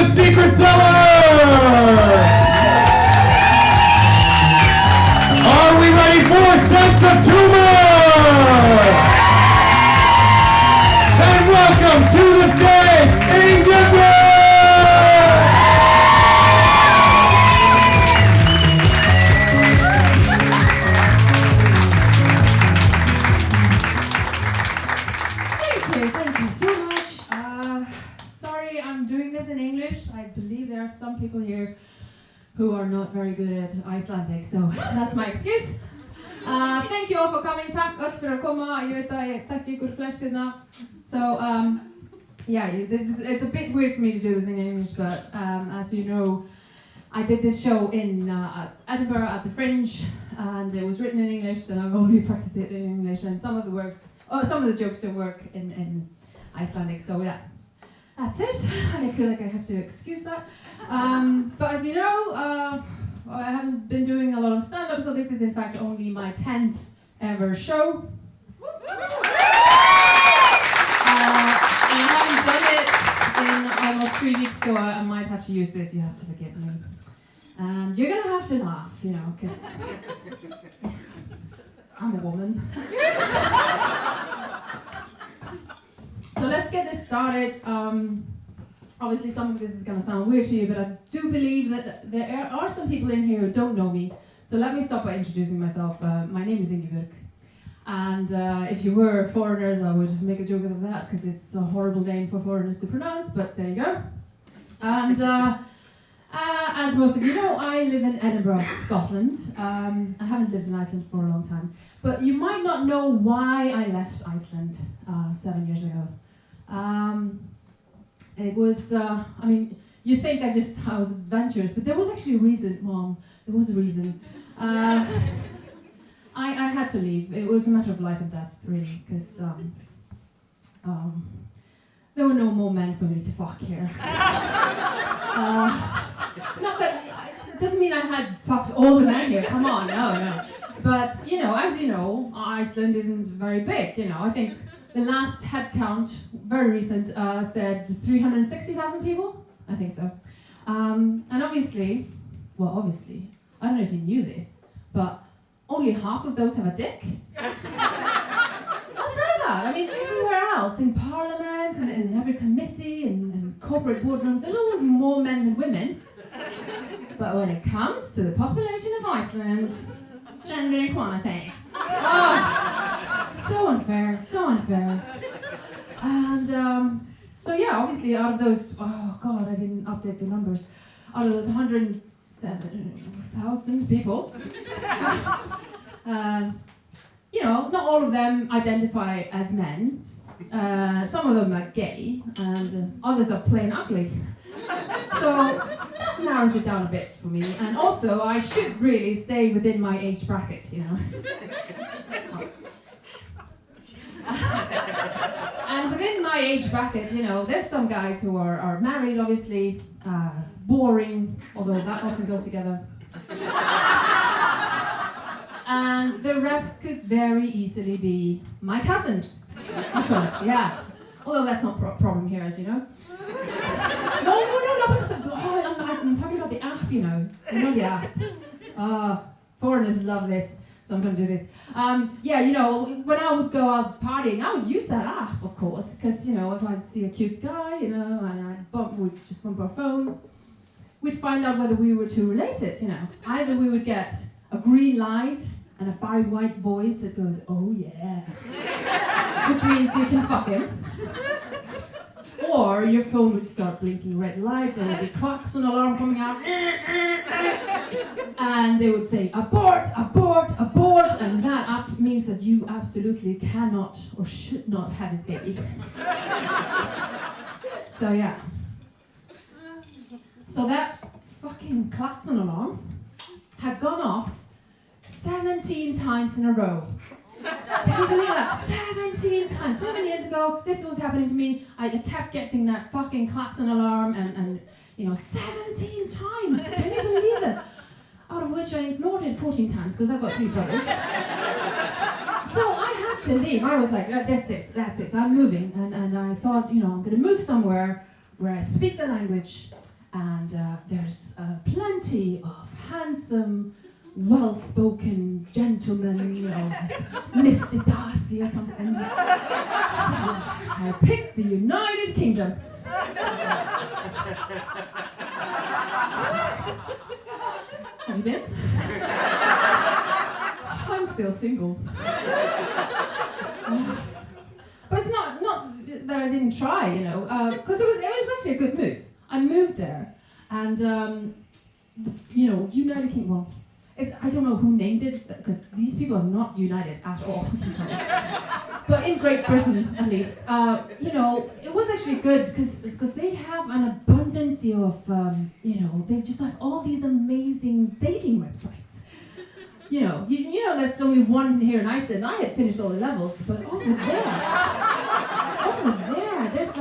the Secret Cellar! Are we ready for Sense of Tumour? And welcome to the stage, Edinburgh! Thank you so much. Sorry, I'm doing this in English. I believe there are some people here who are not very good at Icelandic, so that's my excuse. Thank you all for coming. Takk öll fyrir að koma. Ég veit að ég þekki ykkur flest hérna. So, yeah, it's a bit weird for me to do this in English, but as you know, I did this show in Edinburgh at the Fringe, and it was written in English, and I've only practiced it in English, and some of the jokes don't work in Icelandic, so yeah. That's it. I feel like I have to excuse that. But as you know, I haven't been doing a lot of stand-up, so this is in fact only my 10th ever show. And I haven't done it in almost 3 weeks, so I might have to use this. You have to forgive me. And you're gonna have to laugh, you know, because I'm a woman. So let's get this started. Obviously some of this is going to sound weird to you, but I do believe that there are some people in here who don't know me. So let me start by introducing myself. My name is Edinburgh. And if you were foreigners, I would make a joke of that because it's a horrible name for foreigners to pronounce, but there you go. And as most of you know, I live in Edinburgh, Scotland. I haven't lived in Iceland for a long time. But you might not know why I left Iceland 7 years ago. It was, I mean, you think I was adventurous, but there was actually a reason, Mom. There was a reason. I had to leave. It was a matter of life and death, really, because there were no more men for me to fuck here. Not that, it doesn't mean I had fucked all the men here, come on, no. But, you know, as you know, Iceland isn't very big, you know. I think the last head count, very recent, said 360,000 people? I think so. And obviously, I don't know if you knew this, but only half of those have a dick. What's that about? I mean, everywhere else, in Parliament, and in every committee, and corporate boardrooms, there's always more men than women. But when it comes to the population of Iceland, gender equality. Oh, so unfair. And so yeah, obviously out of those, oh God, I didn't update the numbers. Out of those 107,000 people, you know, not all of them identify as men. Some of them are gay, and others are plain ugly. So that narrows it down a bit for me. And also, I should really stay within my age bracket, you know. And within my age bracket, you know, there's some guys who are married, obviously, boring, although that often goes together. And the rest could very easily be my cousins, of course, yeah. Although that's not a problem here, as you know. No, because I'm talking about the app, you know. You know the app. Foreigners love this, so I'm going to do this. Yeah, you know, when I would go out partying, I would use that app, of course, because, you know, if I see a cute guy, you know, and we'd just bump our phones, we'd find out whether we were too related, you know. Either we would get a green light and a Barry White voice that goes, oh yeah, which means you can fuck him. Or your phone would start blinking red light, there would be klaxon alarm coming out, and they would say, abort, abort, abort, and that app means that you absolutely cannot or should not have his baby. So yeah. So that fucking klaxon alarm had gone off 17 times in a row. Can you believe that? 17 times. 7 years ago, this was happening to me. I kept getting that fucking klaxon alarm and you know, 17 times. Can you believe it? Out of which I ignored it 14 times because I've got 3 brothers. So I had to leave. I was like, that's it, I'm moving. And I thought, you know, I'm going to move somewhere where I speak the language and there's plenty of handsome, well-spoken gentlemen, you know, Mr. Darcy or something. So I picked the United Kingdom. Have you been? I'm still single. But it's not that I didn't try, you know, because it was actually a good move. I moved there, and you know, United Kingdom. Well, I don't know who named it, because these people are not united at all. But in Great Britain, at least, you know, it was actually good because they have an abundance of, you know, they just have all these amazing dating websites. You know, there's only one here in Iceland. I had finished all the levels, but over there, there's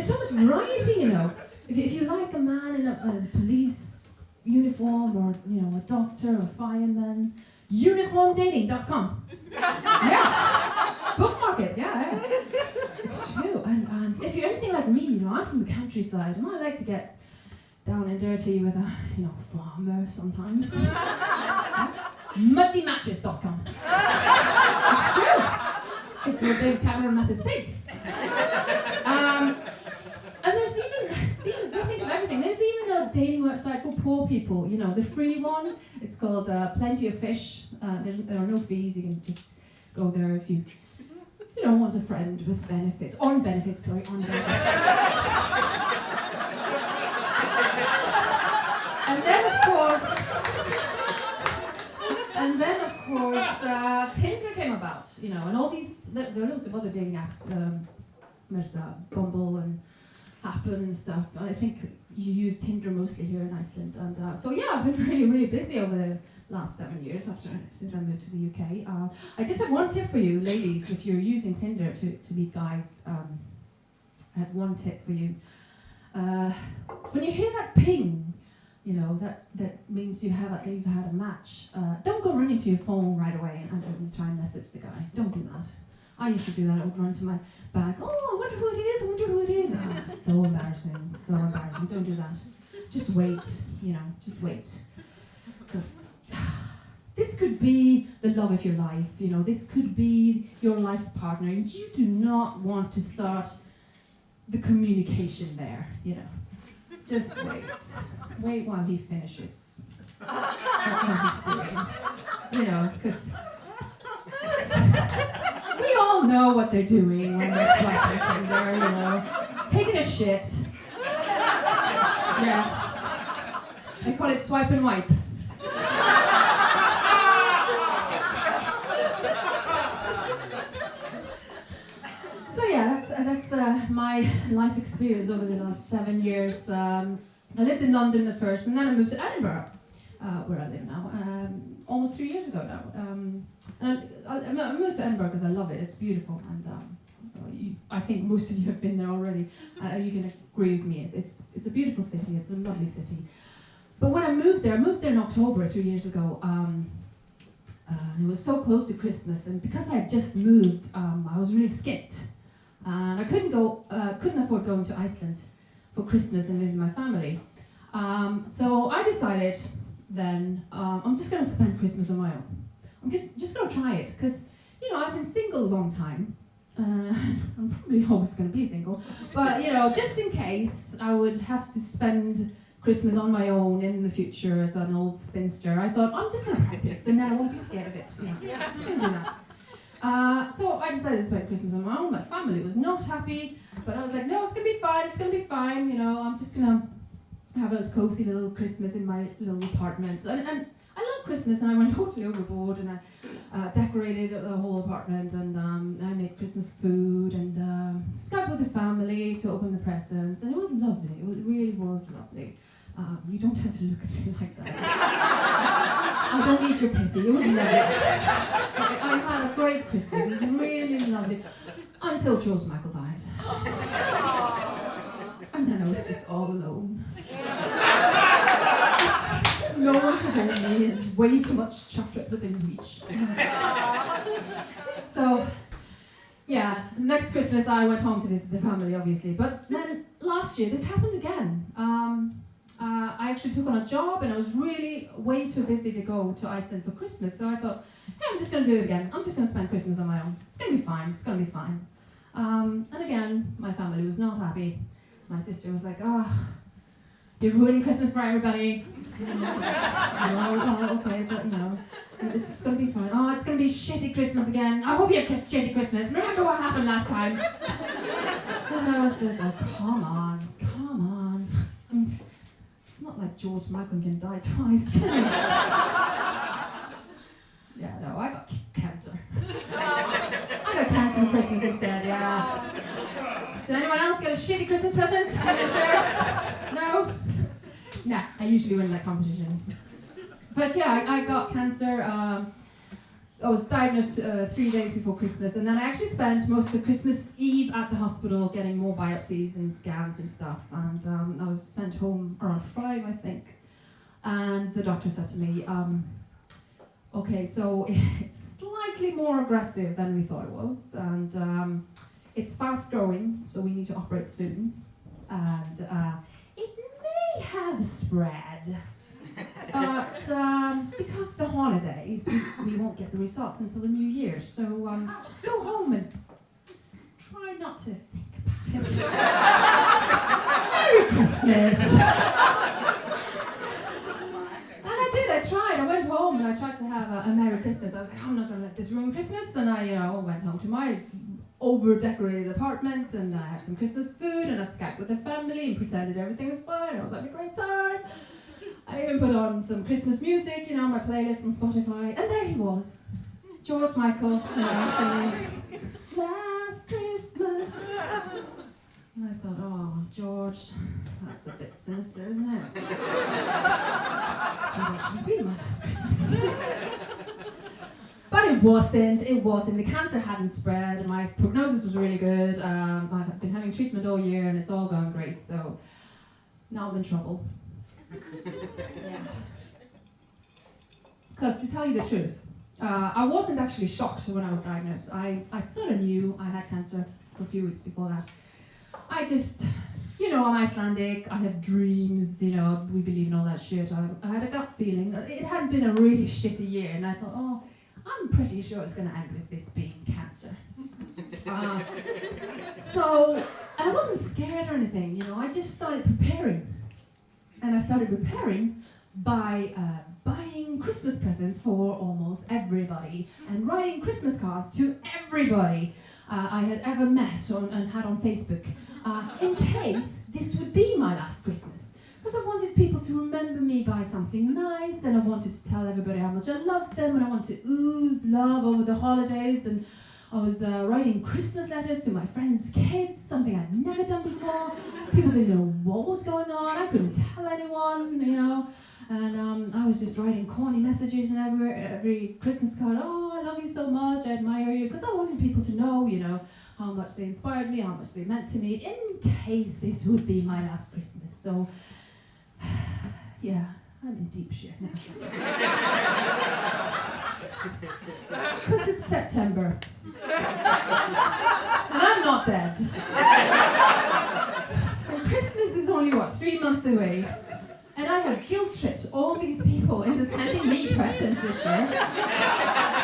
so much variety, you know. If you like a man in a police uniform, or, you know, a doctor or fireman, uniformdating.com. Yeah, bookmark it, yeah. It's true, and if you're anything like me, you know, I'm from the countryside, and I like to get down and dirty with a, you know, farmer sometimes. Muddymatches.com. It's true. It's where David Cameron met his pig. And there's even think of everything. There's even a dating website for poor people. You know, the free one. It's called Plenty of Fish. There are no fees. You can just go there if you don't want a friend with benefits. On benefits. And then of course, Tinder came about. You know, and all these. There are loads of other dating apps. There's Bumble and Happen and stuff. I think you use Tinder mostly here in Iceland, and so yeah, I've been really busy over the last 7 years since I moved to the UK. I just have one tip for you, ladies, if you're using Tinder to meet guys. I have one tip for you. When you hear that ping, you know that means you've had a match. Don't go running to your phone right away and try and message the guy. Don't do that. I used to do that. I would run to my bag. Oh, I wonder who it is. Oh, it's so embarrassing. So embarrassing. Don't do that. Just wait. You know, just wait. Because this could be the love of your life. You know, this could be your life partner, and you do not want to start the communication there. You know, just wait. Wait while he finishes what he's doing. You know, because. We all know what they're doing when they're swiping Tinder, you know. Taking a shit. Yeah. They call it swipe and wipe. So yeah, that's my life experience over the last 7 years. I lived in London at first, and then I moved to Edinburgh, where I live now. Almost 3 years ago now. And I moved to Edinburgh because I love it. It's beautiful, and I think most of you have been there already. You can agree with me. It's a beautiful city. It's a lovely city. But when I moved there in October 3 years ago. And it was so close to Christmas, and because I had just moved, I was really skint, and I couldn't afford going to Iceland for Christmas and visit my family. So I decided. Then I'm just going to spend Christmas on my own. I'm just going to try it, because, you know, I've been single a long time. I'm probably always going to be single. But, you know, just in case I would have to spend Christmas on my own in the future as an old spinster, I thought, I'm just going to practice, and then I won't be scared of it. You know, I'm just going to do that. So I decided to spend Christmas on my own. My family was not happy, but I was like, no, it's going to be fine. It's going to be fine. You know, I'm just going to have a cozy little Christmas in my little apartment, and I love Christmas, and I went totally overboard, and I decorated the whole apartment, and I made Christmas food, and sat with the family to open the presents, and it was lovely. It really was lovely. You don't have to look at me like that. I don't need your pity. It was lovely. I had a great Christmas. It was really lovely until George Michael died. And then I was just all alone. No one to hold me, and way too much chocolate within reach. So, yeah, next Christmas I went home to visit the family, obviously. But then last year, this happened again. actually took on a job, and I was really way too busy to go to Iceland for Christmas. So I thought, hey, I'm just going to do it again. I'm just going to spend Christmas on my own. It's going to be fine. It's going to be fine. And again, my family was not happy. My sister was like, oh, you're ruining Christmas for everybody. And I was like, oh, okay, but it's going to be fine. Oh, it's going to be shitty Christmas again. I hope you have a shitty Christmas. Remember what happened last time? And I was like, oh, come on. I mean, it's not like George Michael can die twice, can he? Yeah, no, I got cancer. I got cancer for Christmas instead, yeah. Did anyone else get a shitty Christmas present? Sure? No? Nah, I usually win that competition. But yeah, I got cancer. I was diagnosed 3 days before Christmas, and then I actually spent most of Christmas Eve at the hospital getting more biopsies and scans and stuff. And I was sent home around 5, I think. And the doctor said to me, okay, so it's slightly more aggressive than we thought it was, and it's fast growing, so we need to operate soon. And it may have spread. But because of the holidays, we won't get the results until the new year. So just go home and try not to think about it. Merry Christmas! And I did, I tried. I went home and I tried to have a Merry Christmas. I was like, I'm not going to let this ruin Christmas. And I went home to my over-decorated apartment, and I had some Christmas food, and I Skyped with the family and pretended everything was fine. I was having a great time. I even put on some Christmas music, my playlist on Spotify, and there he was, George Michael, singing Last Christmas. And I thought, oh, George, that's a bit sinister, isn't it? That should be my last Christmas. But it wasn't. The cancer hadn't spread, and my prognosis was really good. I've been having treatment all year, and it's all going great, so now I'm in trouble. Yeah. Because to tell you the truth, I wasn't actually shocked when I was diagnosed. I sort of knew I had cancer for a few weeks before that. I just, I'm Icelandic, I have dreams, we believe in all that shit. I had a gut feeling. It hadn't been a really shitty year, and I thought, oh, I'm pretty sure it's going to end with this being cancer. So I wasn't scared or anything, I just started preparing. And I started preparing by buying Christmas presents for almost everybody and writing Christmas cards to everybody I had ever met and had on Facebook, in case this would be my last Christmas. Because I wanted people to remember me by something nice, and I wanted to tell everybody how much I loved them, and I wanted to ooze love over the holidays, and I was writing Christmas letters to my friends' kids, something I'd never done before. People didn't know what was going on. I couldn't tell anyone, And I was just writing corny messages in every Christmas card. Oh, I love you so much. I admire you. Because I wanted people to know, how much they inspired me, how much they meant to me, in case this would be my last Christmas. So, yeah, I'm in deep shit now. Because it's September. And I'm not dead. And Christmas is only, 3 months away. And I have guilt-tripped all these people into sending me presents this year.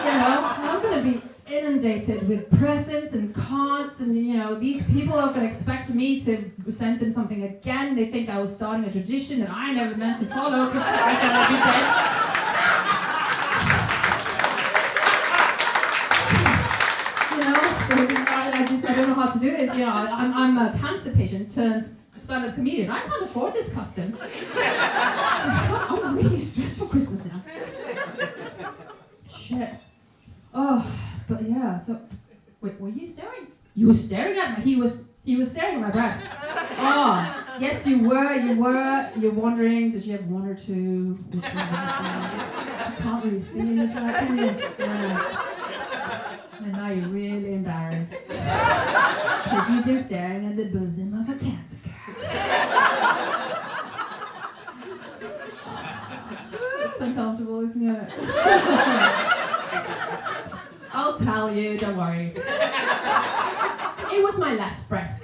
I'm going to be inundated with presents and cards, and these people are going to expect me to send them something again. They think I was starting a tradition that I never meant to follow because I thought I'd be dead. I don't know how to do this. I'm a cancer patient turned stand-up comedian. I can't afford this custom. So I'm really stressed for Christmas now. Shit. Oh, but yeah. So, wait, were you staring? You were staring at me. He was staring at my breasts. Oh, yes, you were. You're wondering, does she have one or two? Which one I can't really see in this light, can you? Yeah. And now you're really embarrassed. Because you've been staring at the bosom of a cancer girl. It's uncomfortable, isn't it? I'll tell you, don't worry. It was my left breast.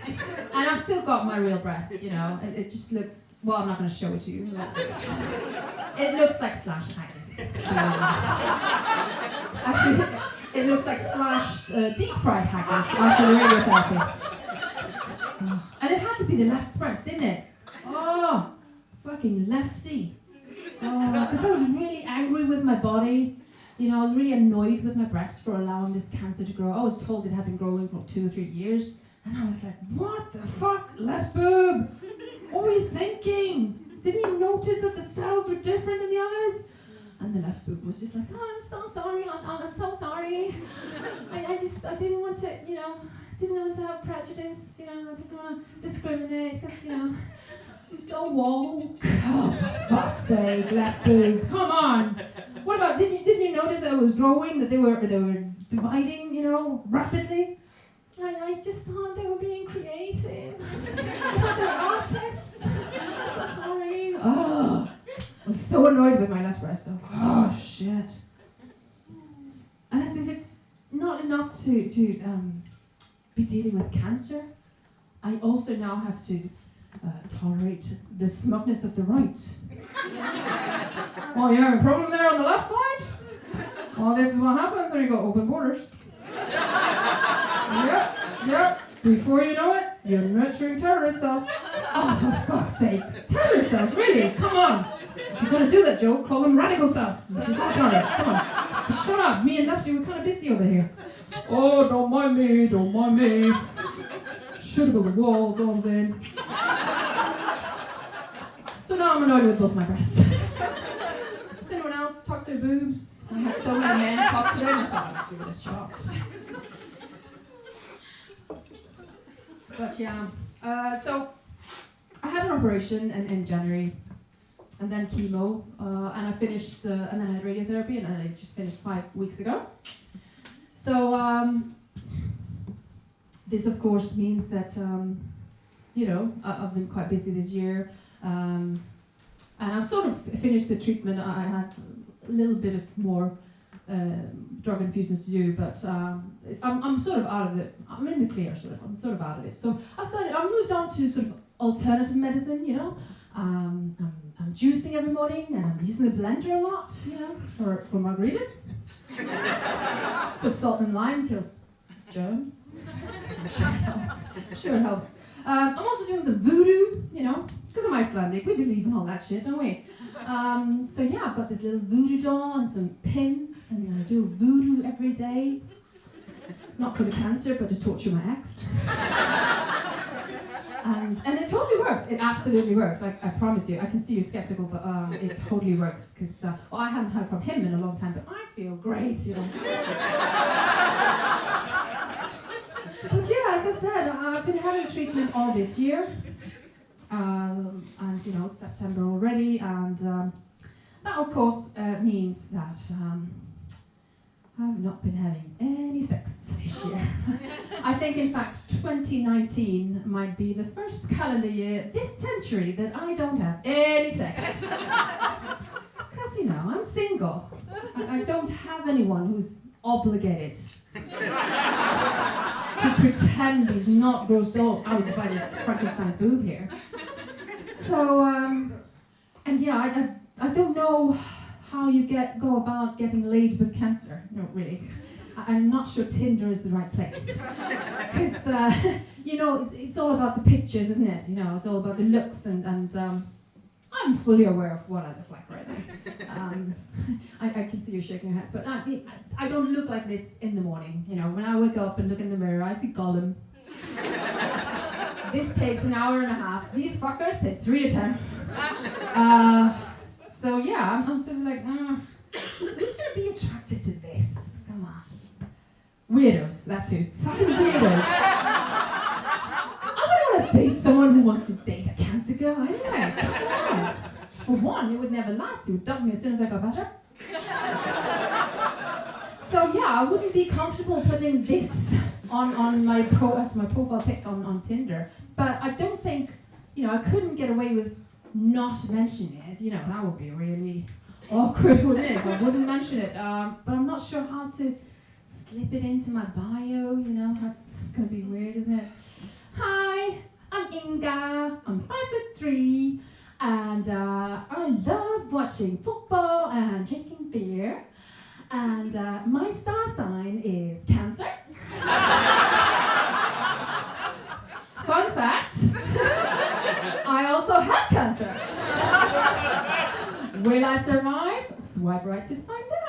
And I've still got my real breast, you know. It just looks, well, I'm not going to show it to you. It looks like slash haggis. Actually, it looks like slashed deep fried haggis after the radiotherapy. And it had to be the left breast, didn't it? Oh, fucking lefty. Because I was really angry with my body. You know, I was really annoyed with my breast for allowing this cancer to grow. I was told it had been growing for 2 or 3 years. And I was like, what the fuck? Left boob? What were you thinking? Didn't you notice that the cells were different in the eyes? And the left boob was just like, oh, I'm so sorry, I'm so sorry. I didn't want to, you know, didn't want to have prejudice, you know, I didn't want to discriminate, because, you know, I'm so woke. Oh, for fuck's sake, left boob, come on. What about, didn't you notice that it was growing, that they were dividing, you know, rapidly? I just thought they were being creative. I thought they were artists. I'm so sorry. Oh, I was so annoyed with my left breast. I was like, oh, shit. And as if it's not enough to be dealing with cancer, I also now have to tolerate the smugness of the right. Oh, you have a problem there on the left side? Well, this is what happens when you got open borders. Yep. Before you know it, you're nurturing terrorist cells. Oh, for fuck's sake. Terrorist cells, really? Come on. If you're going to do that joke, call them radical cells. Which is not on it. Come on. Shut up. Me and Lefty were kind of busy over here. Oh, don't mind me. Should have built the walls, all I'm saying. So now I'm annoyed with both my breasts. Does anyone else talk their boobs? I had so many men talk to them, I thought I'd give it a shot. But yeah, so I had an operation in January, and then chemo, and I finished, and then I had radiotherapy, and I just finished 5 weeks ago. So this of course means that, you know, I've been quite busy this year, and I've sort of finished the treatment. I had a little bit of more drug infusions to do, but I'm sort of out of it. I'm in the clear, sort of. I'm sort of out of it. So I moved on to sort of alternative medicine, you know. I'm juicing every morning, and I'm using the blender a lot, you know, for margaritas. Because salt and lime kills germs. I'm sure it helps. I'm also doing some voodoo, you know, because I'm Icelandic. We believe in all that shit, don't we? So yeah, I've got this little voodoo doll and some pins, and I do voodoo every day. Not for the cancer, but to torture my ex. And it totally works. It absolutely works. I promise you. I can see you're skeptical, but it totally works. Because well, I haven't heard from him in a long time, but I feel great, you know. But yeah, as I said, I've been having treatment all this year. And you know, it's September already, and that of course means that I've not been having any sex this year. I think in fact 2019 might be the first calendar year this century that I don't have any sex. Because you know, I'm single. I don't have anyone who's obligated to pretend he's not grossed out by this Frankenstein's boob here. So, and yeah, I don't know how you go about getting laid with cancer. No, really. I'm not sure Tinder is the right place. Because, you know, it's all about the pictures, isn't it? You know, it's all about the looks, and I'm fully aware of what I look like right now. I can see you shaking your heads, but I don't look like this in the morning. You know, when I wake up and look in the mirror, I see Gollum. This takes an hour and a half. These fuckers take 3 attempts. So yeah, I'm sort of like, who's gonna be attracted to this? Come on. Weirdos, that's who. Fucking weirdos. I wouldn't want to date someone who wants to date a cancer girl anyway. Come on. For one, it would never last. He would dump me as soon as I got better. So yeah, I wouldn't be comfortable putting this on my profile pic on Tinder. But I don't think, you know, I couldn't get away with not mentioning it. You know, that would be really awkward, wouldn't it, if I wouldn't mention it. But I'm not sure how to slip it into my bio, you know, that's gonna be weird, isn't it? Hi, I'm Inga, I'm 5'3", and I love watching football and drinking beer. And my star sign is Cancer. Fun fact, I also have cancer. Will I survive? Swipe right to find out.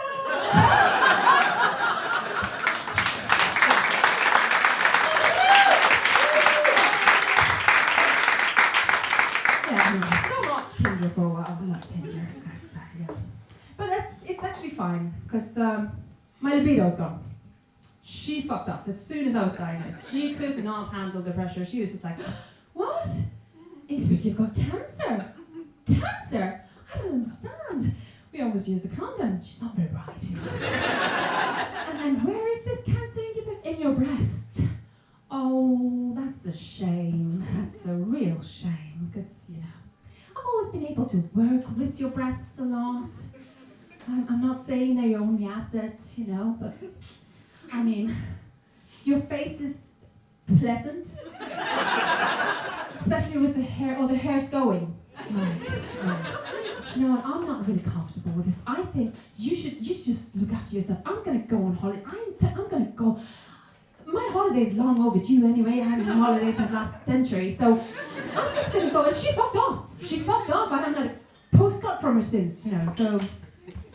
Yeah, so I'm off Tinder for a while. I'm off Tinder. But it's actually fine, because my libido's gone. She fucked off as soon as I was diagnosed. She could not handle the pressure. She was just like, what? You've got cancer. Cancer? I don't understand. We always use a condom. She's not very bright. And where is this cancer in your breast? Oh, that's a shame. That's a real shame, because, I've always been able to work with your breasts a lot. I'm not saying they're your only asset, but I mean, your face is pleasant, especially with the hair, or the hair's going. Right. You know what? I'm not really comfortable with this. I think you should just look after yourself. I'm gonna go on holiday. I'm gonna go. My holiday's long overdue anyway. I haven't had holidays since last century, so I'm just gonna go. And she fucked off. I haven't had a postcard from her since, so.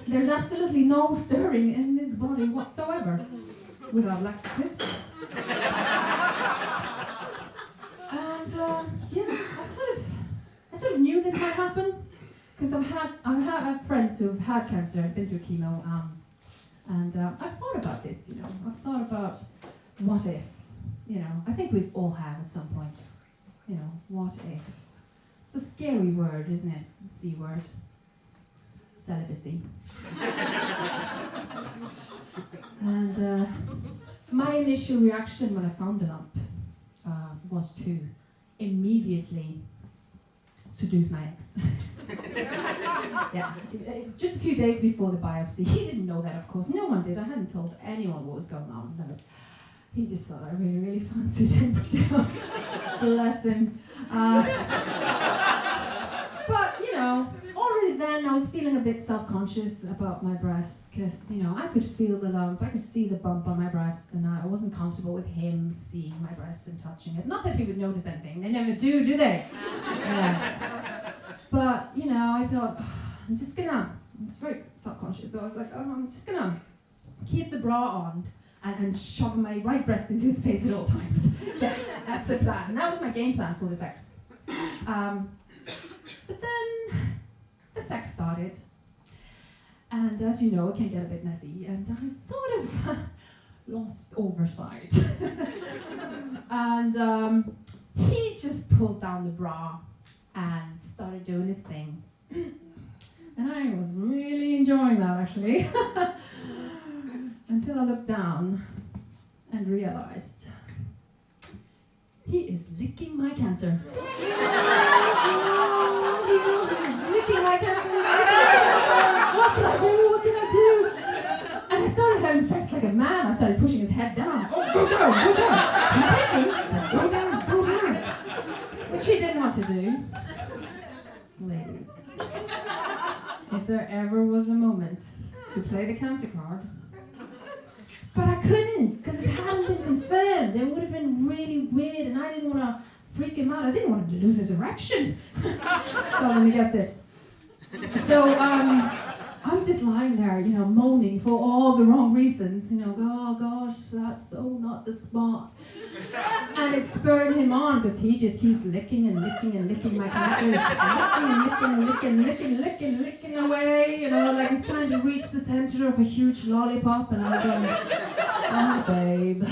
There's absolutely no stirring in this body whatsoever without laxatives. And I sort of knew this might happen, because I've had friends who have had cancer, I've been through chemo, and I've thought about this. I've thought about what if. I think we all have at some point. What if? It's a scary word, isn't it? The C word. Celibacy. And my initial reaction when I found the lump was to immediately seduce my ex. Yeah, just a few days before the biopsy. He didn't know that, of course. No one did. I hadn't told anyone what was going on. No. He just thought I really, really fancied him still. Bless him. But, already then I was feeling a bit self-conscious about my breasts, because, I could feel the lump, I could see the bump on my breast, and I wasn't comfortable with him seeing my breast and touching it. Not that he would notice anything. They never do they? Yeah. But, I thought, I'm just very self-conscious, so I was like, I'm just gonna keep the bra on and shove my right breast into his face at all times. Yeah, that's the plan. And that was my game plan for the sex. But then the sex started, and as you know, it can get a bit messy, and I sort of lost oversight. And he just pulled down the bra and started doing his thing. And I was really enjoying that, actually. Until I looked down and realized he is licking my cancer. He is licking my cancer. What should I do? What can I do? And I started having sex like a man. I started pushing his head down. Oh, go down, go down. Keep taking, go down. Which he didn't want to do. Ladies, if there ever was a moment to play the cancer card, but I couldn't, because it hadn't been confirmed. It would have been really weird, and I didn't want to freak him out. I didn't want him to lose his erection. So then he gets it. So I'm just lying there, moaning for all the wrong reasons. Oh gosh, that's so not the spot. And it's spurring him on, because he just keeps licking and licking and licking my cancer. Licking away, like he's trying to reach the center of a huge lollipop, and I'm going, oh babe,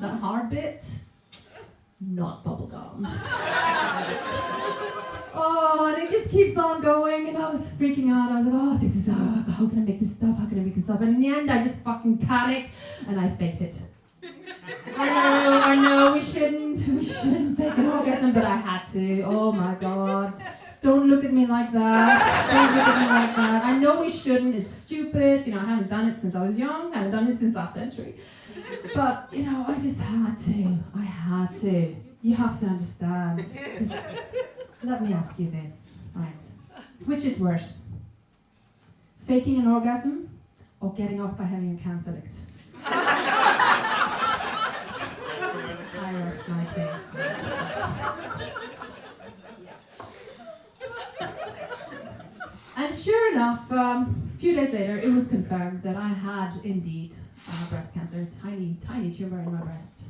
that hard bit, not bubblegum. Oh, and it just keeps on going, and I was freaking out. I was like, oh, this is, how can I make this stop? How can I make this stop? And in the end, I just fucking panicked, and I faked it. I know, we shouldn't fake an orgasm, but I had to. Oh my God. Don't look at me like that. I know we shouldn't, it's stupid. I haven't done it since I was young, I haven't done it since last century. But, I just had to. I had to. you have to understand. 'Cause let me ask you this, right? Which is worse? Faking an orgasm or getting off by having a cancer licked? I rest my case. And sure enough, a few days later, it was confirmed that I had indeed breast cancer, tiny tumor in my breast.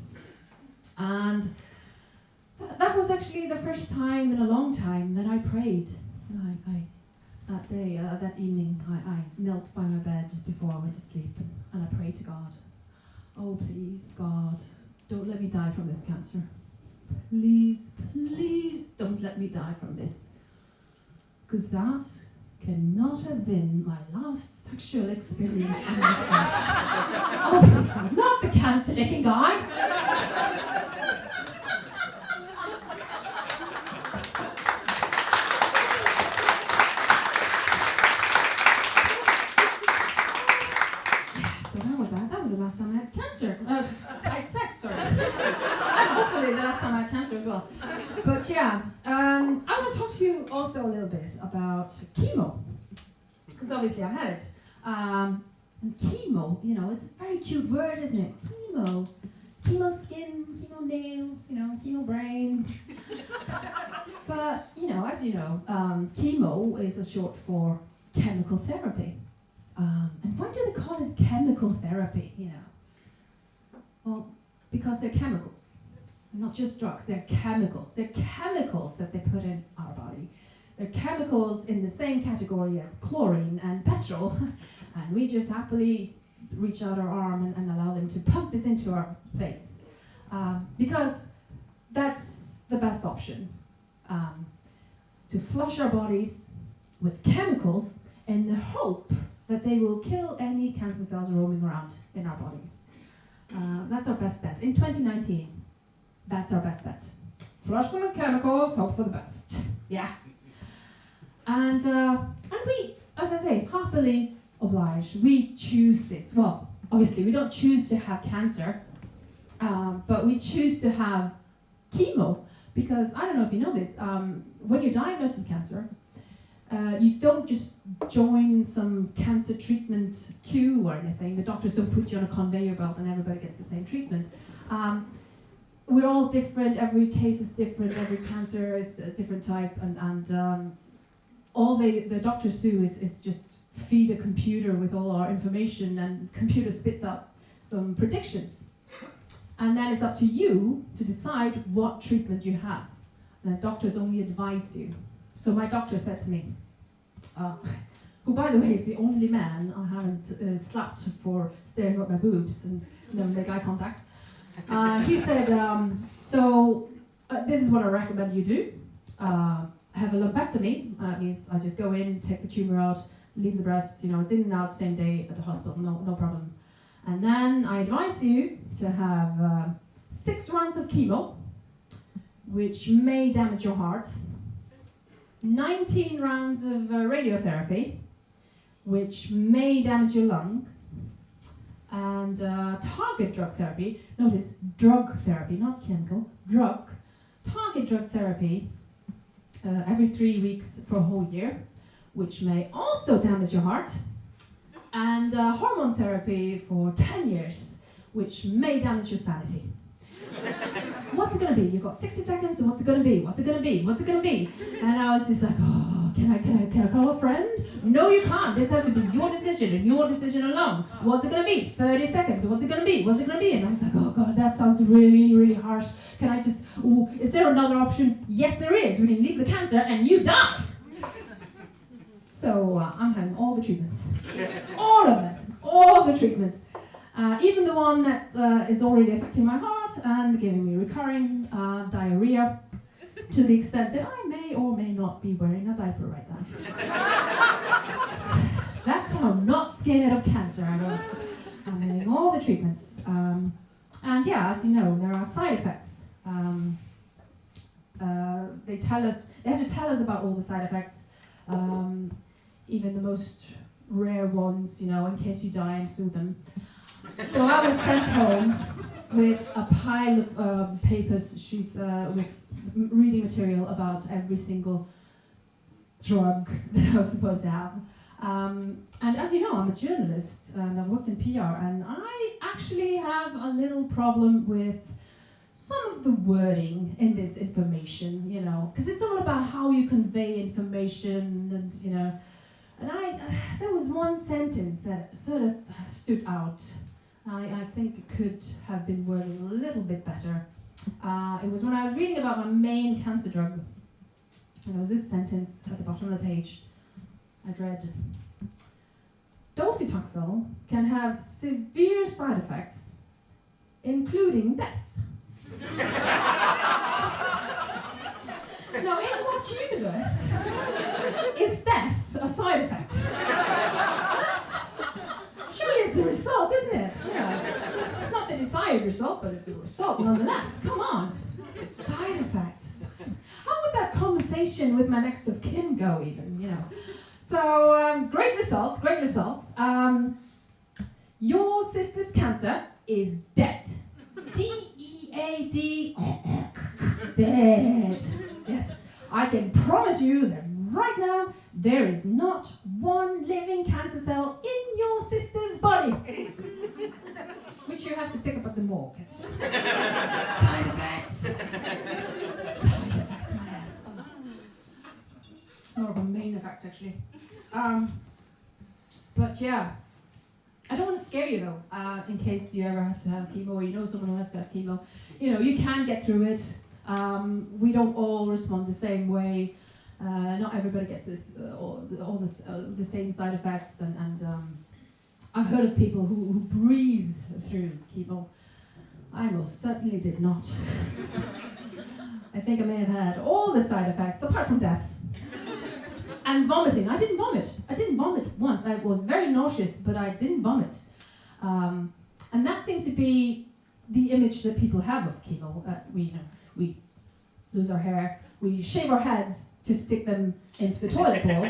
And that was actually the first time in a long time that I prayed. That day, that evening, I knelt by my bed before I went to sleep and I prayed to God. Oh, please, God, don't let me die from this cancer. Please, please don't let me die from this. Because that cannot have been my last sexual experience on this earth. Oh, please, God, not the cancer-licking guy. That was the last time I had cancer. Had sex, sorry. And hopefully the last time I had cancer as well. But yeah, I want to talk to you also a little bit about chemo. Because obviously I had it. And chemo, you know, it's a very cute word, isn't it? Chemo. Chemo skin, chemo nails, you know, chemo brain. But, you know, as you know, chemo is a short for chemical therapy. And why do they call it chemical therapy, you know? Well, because they're chemicals. Not just drugs, they're chemicals. They're chemicals that they put in our body. They're chemicals in the same category as chlorine and petrol. And we just happily reach out our arm and allow them to pump this into our veins. Because that's the best option. To flush our bodies with chemicals in the hope that they will kill any cancer cells roaming around in our bodies. That's our best bet. In 2019, that's our best bet. Flush them with chemicals, hope for the best. Yeah. And we, as I say, happily oblige. We choose this. Well, obviously, we don't choose to have cancer, but we choose to have chemo because, I don't know if you know this, when you're diagnosed with cancer, you don't just join some cancer treatment queue or anything. The doctors don't put you on a conveyor belt and everybody gets the same treatment. We're all different, every case is different, every cancer is a different type, and all the doctors do is just feed a computer with all our information, and computer spits out some predictions. And then it's up to you to decide what treatment you have. The doctors only advise you. So my doctor said to me, who by the way is the only man I haven't slapped for staring at my boobs and make eye contact. He said, this is what I recommend you do. Have a lumpectomy. Means I just go in, take the tumor out, leave the breast, it's in and out same day at the hospital, no problem. And then I advise you to have 6 rounds of chemo, which may damage your heart, 19 rounds of radiotherapy, which may damage your lungs, and target drug therapy. Notice, drug therapy, not chemical, target drug therapy every 3 weeks for a whole year, which may also damage your heart, and hormone therapy for 10 years, which may damage your sanity. What's it going to be? You've got 60 seconds, so what's it going to be? What's it going to be? What's it going to be? And I was just like, oh, can I call a friend? No, you can't. This has to be your decision and your decision alone. What's it going to be? 30 seconds. What's it going to be? What's it going to be? And I was like, oh God, that sounds really, really harsh. Can I just, is there another option? Yes, there is. We can leave the cancer and you die. So I'm having all the treatments. All of them. All the treatments. Even the one that is already affecting my heart and giving me recurring diarrhea to the extent that I may or may not be wearing a diaper right now. That's how not scared of cancer I was. I'm having all the treatments. And yeah, as you know, there are side effects. They have to tell us about all the side effects, even the most rare ones, in case you die and sue them. So I was sent home with a pile of papers. She's with reading material about every single drug that I was supposed to have. And as you know, I'm a journalist and I've worked in PR, and I actually have a little problem with some of the wording in this information, you know, because it's all about how you convey information, and you know, and there was one sentence that sort of stood out. I think it could have been worded a little bit better. It was when I was reading about my main cancer drug, and there was this sentence at the bottom of the page. I'd read, docetaxel can have severe side effects, including death. Now, in what universe is death a side effect? Surely it's a result, isn't it? You know, it's not the desired result, but it's a result nonetheless. Come on. Side effects. How would that conversation with my next of kin go even, you know? So, great results, great results. Your sister's cancer is dead. D-E-A-D, dead. Yes, I can promise you that right now, there is not one living cancer cell in your sister's body. Which you have to pick up at the morgue. Side effects. Side effects, my ass. More of a main effect, actually. But yeah, I don't want to scare you though, in case you ever have to have chemo, or you know someone who has to have chemo. You know, you can get through it. We don't all respond the same way. Not everybody gets this, all this, the same side effects, and I've heard of people who breeze through chemo. I most certainly did not. I think I may have had all the side effects, apart from death. And vomiting. I didn't vomit once. I was very nauseous, but I didn't vomit. And that seems to be the image that people have of chemo. We lose our hair, we shave our heads to stick them into the toilet bowl.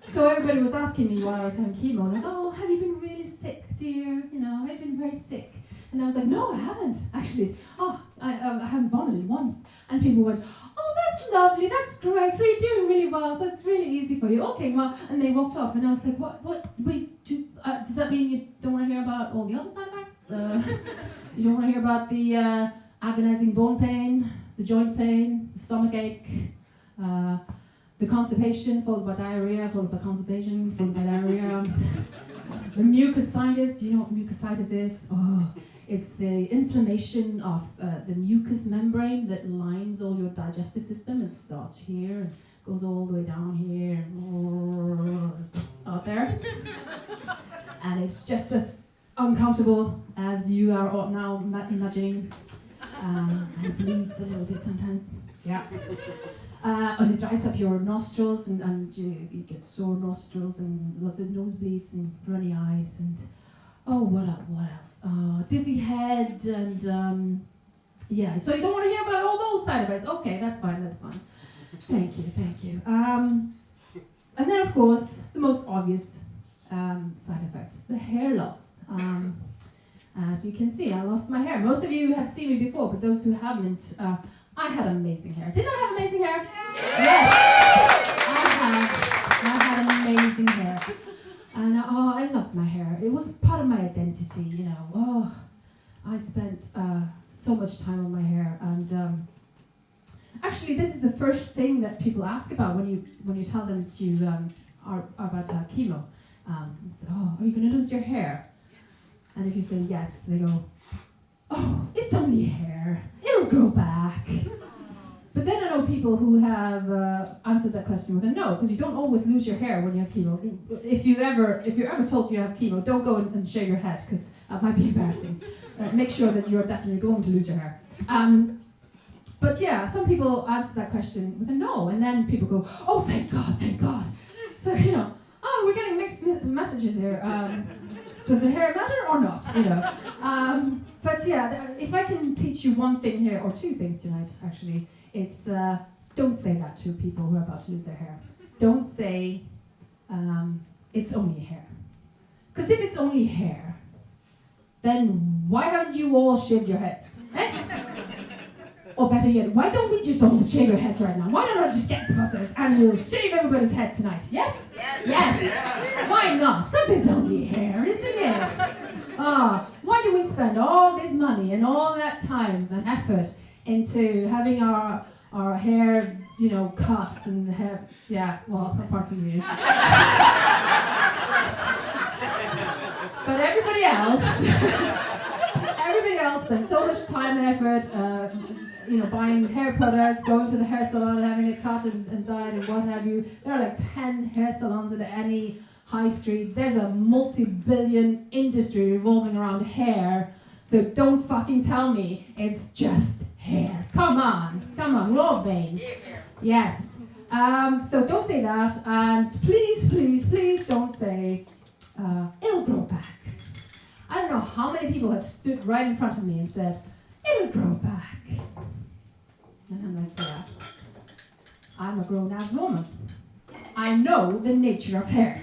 So everybody was asking me while I was having chemo, like, oh, have you been really sick, dear? You know, have you been very sick? And I was like, no, I haven't, actually. Oh, I haven't vomited once. And people went, oh, that's lovely, that's great, so you're doing really well, that's really easy for you. Okay, well, and they walked off, and I was like, wait, does that mean you don't want to hear about all the other side effects? You don't want to hear about the agonizing bone pain, the joint pain, the stomach ache, the constipation, followed by diarrhea, followed by constipation, followed by diarrhea. The mucositis, do you know what mucositis is? Oh, it's the inflammation of the mucous membrane that lines all your digestive system. It starts here and goes all the way down here and out there. And it's just as uncomfortable as you are now imagining. And it bleeds a little bit sometimes. Yeah. And it dries up your nostrils, and you get sore nostrils and lots of nosebleeds and runny eyes, and what else? Dizzy head, and yeah. So you don't want to hear about all those side effects. Okay, that's fine. Thank you. And then of course the most obvious side effect, the hair loss. As you can see, I lost my hair. Most of you have seen me before, but those who haven't, I had amazing hair. Didn't I have amazing hair? Yes, I had amazing hair. And I loved my hair. It was part of my identity, you know. Oh, I spent so much time on my hair. And actually, this is the first thing that people ask about when you tell them that you are about to have chemo. It's, oh, are you going to lose your hair? And if you say yes, they go, oh, it's only hair. It'll grow back. But then I know people who have answered that question with a no, because you don't always lose your hair when you have chemo. If you're ever told you have chemo, don't go and shave your head, because that might be embarrassing. Make sure that you're definitely going to lose your hair. But yeah, some people answer that question with a no, and then people go, oh, thank God. So, you know, oh, we're getting mixed messages here. Does the hair matter or not? You know. But yeah, if I can teach you one thing here, or two things tonight, actually, it's don't say that to people who are about to lose their hair. Don't say it's only hair. Because if it's only hair, then why haven't you all shaved your heads? Or better yet, why don't we just all shave our heads right now? Why don't I just get the buzzers and we'll shave everybody's head tonight? Yes? Yes. Why not? Because it's only hair, isn't it? Why do we spend all this money and all that time and effort into having our hair, cut and hair, apart from you. But everybody else spends so much time and effort, buying hair products, going to the hair salon and having it cut and dyed and what have you. There are like 10 hair salons at any high street. There's a multi-billion industry revolving around hair. So don't fucking tell me it's just hair. Come on, we're all vain. Yes. So don't say that, and please don't say it'll grow back. I don't know how many people have stood right in front of me and said, it'll grow back. And I'm like, yeah, I'm a grown-ass woman. I know the nature of hair.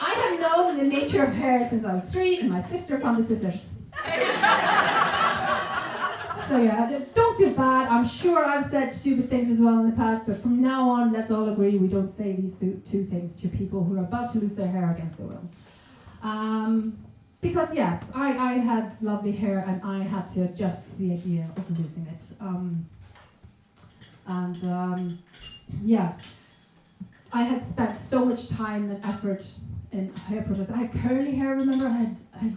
I have known the nature of hair since I was 3 and my sister found the scissors. So yeah, don't feel bad. I'm sure I've said stupid things as well in the past, but from now on, let's all agree we don't say these two things to people who are about to lose their hair against their will. Because yes, I had lovely hair and I had to adjust the idea of losing it. I had spent so much time and effort in hair products. I had curly hair, remember? I had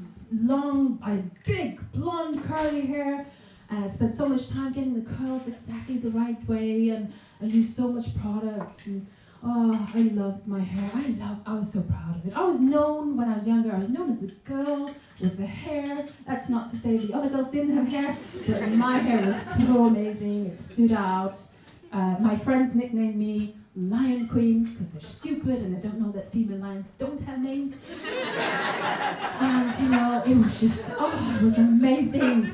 big, blonde, curly hair. And I spent so much time getting the curls exactly the right way and I used so much product. And I loved my hair. I was so proud of it. I was known, when I was younger, I was known as the girl with the hair. That's not to say the other girls didn't have hair, but my hair was so amazing. It stood out. My friends nicknamed me Lion Queen because they're stupid and they don't know that female lions don't have names. And it was just, it was amazing.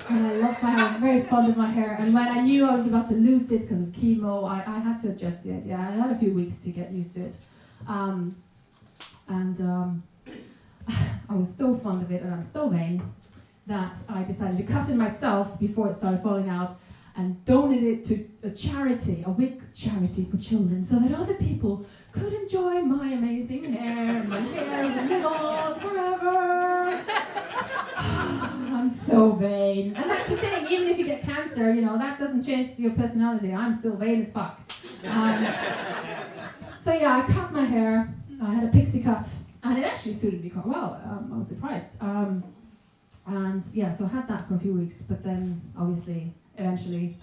And I loved my hair. I was very fond of my hair. And when I knew I was about to lose it because of chemo, I had to adjust the idea. I had a few weeks to get used to it. I was so fond of it and I'm so vain that I decided to cut it myself before it started falling out and donate it to a charity, a wig charity for children, so that other people could enjoy my amazing hair and my hair would live on forever. I'm so vain. And that's the thing, even if you get cancer, that doesn't change your personality. I'm still vain as fuck. So yeah, I cut my hair. I had a pixie cut, and it actually suited me quite well. I was surprised. So I had that for a few weeks, but then obviously, eventually,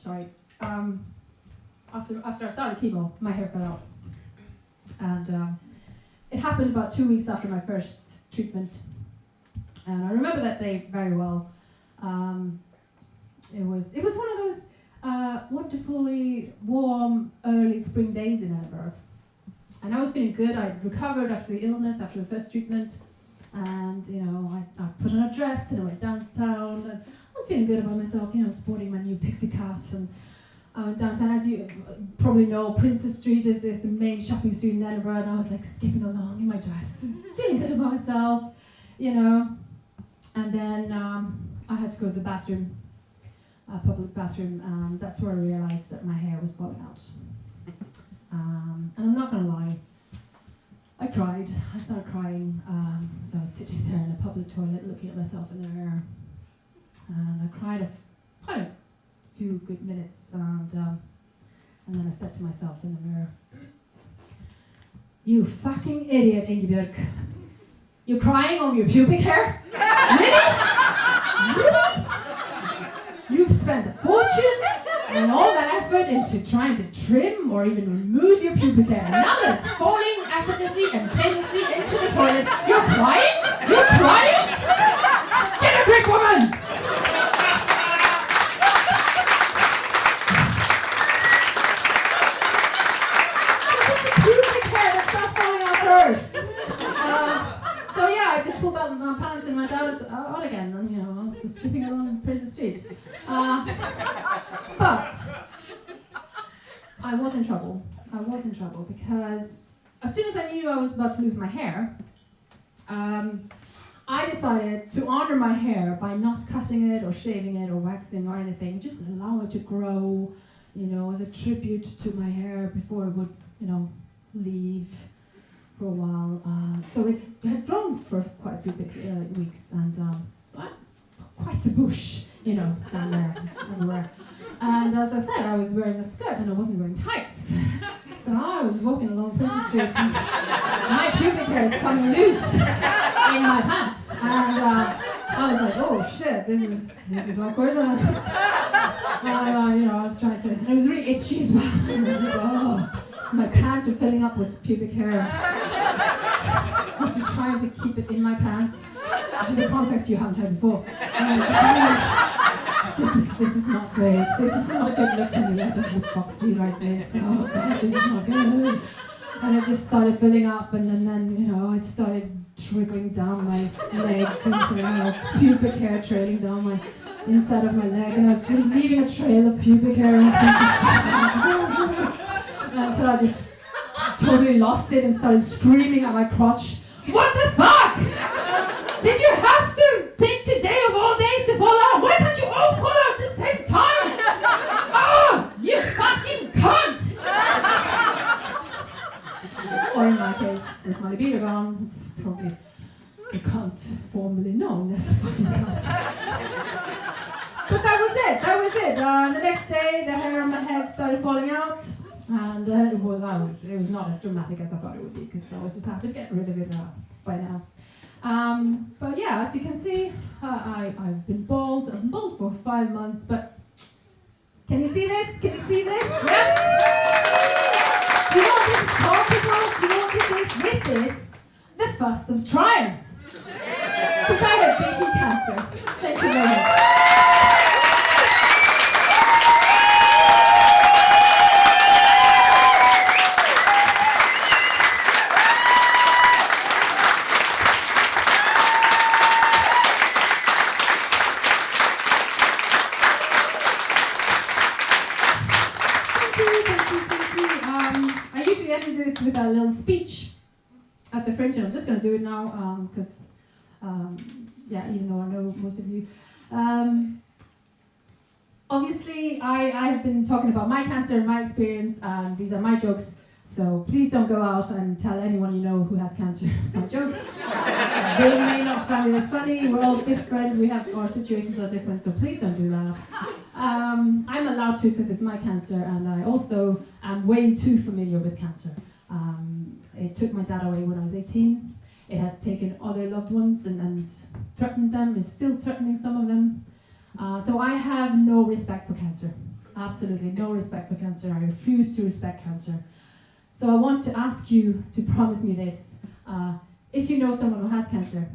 after I started chemo, my hair fell out. And it happened about 2 weeks after my first treatment. And I remember that day very well. It was one of those wonderfully warm early spring days in Edinburgh. And I was feeling good. I'd recovered after the illness, after the first treatment. And, I put on a dress and I went downtown. And I was feeling good about myself, sporting my new pixie cut. And downtown, as you probably know, Princess Street is the main shopping street in Edinburgh. And I was like skipping along in my dress, feeling good about myself, And then I had to go to the bathroom, a public bathroom, and that's where I realised that my hair was falling out. And I'm not going to lie, I cried. I started crying as I was sitting there in a public toilet looking at myself in the mirror. And I cried quite a few good minutes, and then I said to myself in the mirror, "You fucking idiot, Ingeborg. You're crying over your pubic hair? Really? You've spent a fortune and all that effort into trying to trim or even remove your pubic hair. Now that it's falling effortlessly and painlessly into the toilet, you're crying? You're crying? Get a grip, woman!" Pubic hair that starts falling out first. I just pulled out my pants and went out again, and I was just skipping along Princess Street. But I was in trouble. Because as soon as I knew I was about to lose my hair, I decided to honor my hair by not cutting it or shaving it or waxing or anything, just allow it to grow, as a tribute to my hair before it would, leave for a while. So it had grown for quite a few weeks, and so I quite the bush, down there, everywhere. And as I said, I was wearing a skirt and I wasn't wearing tights. So I was walking along Prison Street and my pubic hair is coming loose in my pants. And I was like, oh shit, this is awkward. And I was trying to, and it was really itchy as well. And I was like, oh, my pants are filling up with pubic hair. I was trying to keep it in my pants, which is a context you haven't heard before. This is not great. This is not a good look for me. I don't look foxy like this. Oh God, this is not good. And it just started filling up, and then it started trickling down my leg, and pubic hair trailing down my inside of my leg, and I was really leaving a trail of pubic hair until I just totally lost it and started screaming at my crotch. What the fuck? Did you have to pick today of all days to fall out? Why can't you all fall out at the same time? Oh, you fucking cunt! Or in my case, with my libido gone, it's probably the cunt formerly known as fucking cunt. But that was it. The next day, the hair on my head started falling out, and it was not as dramatic as I thought it would be, because I was just happy to get rid of it by now. But yeah, as you can see, I've been bald. I've been bald for 5 months, but can you see this? Can you see this? Yep. Do you know what this is called, people? Do you know what this is? This is the fuss of triumph. Because I have beaten cancer. Thank you very much. With a little speech at the Fringe, and I'm just going to do it now because, even though I know most of you. Obviously, I've been talking about my cancer and my experience, and these are my jokes, so please don't go out and tell anyone you know who has cancer my jokes. They may not find this funny, we're all different, our situations are different, so please don't do that. I'm allowed to because it's my cancer, and I also am way too familiar with cancer. It took my dad away when I was 18. It has taken other loved ones and threatened them. It's still threatening some of them. So I have no respect for cancer. Absolutely no respect for cancer. I refuse to respect cancer. So I want to ask you to promise me this. If you know someone who has cancer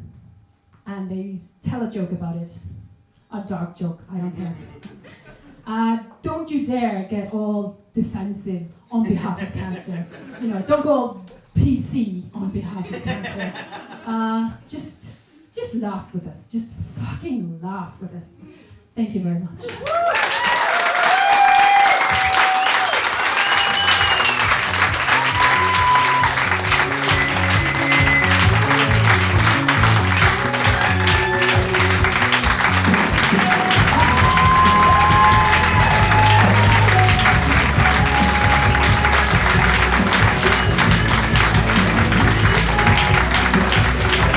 and they tell a joke about it, a dark joke, I don't care. Don't you dare get all defensive on behalf of cancer. Don't go all PC on behalf of cancer. Just laugh with us. Just fucking laugh with us. Thank you very much.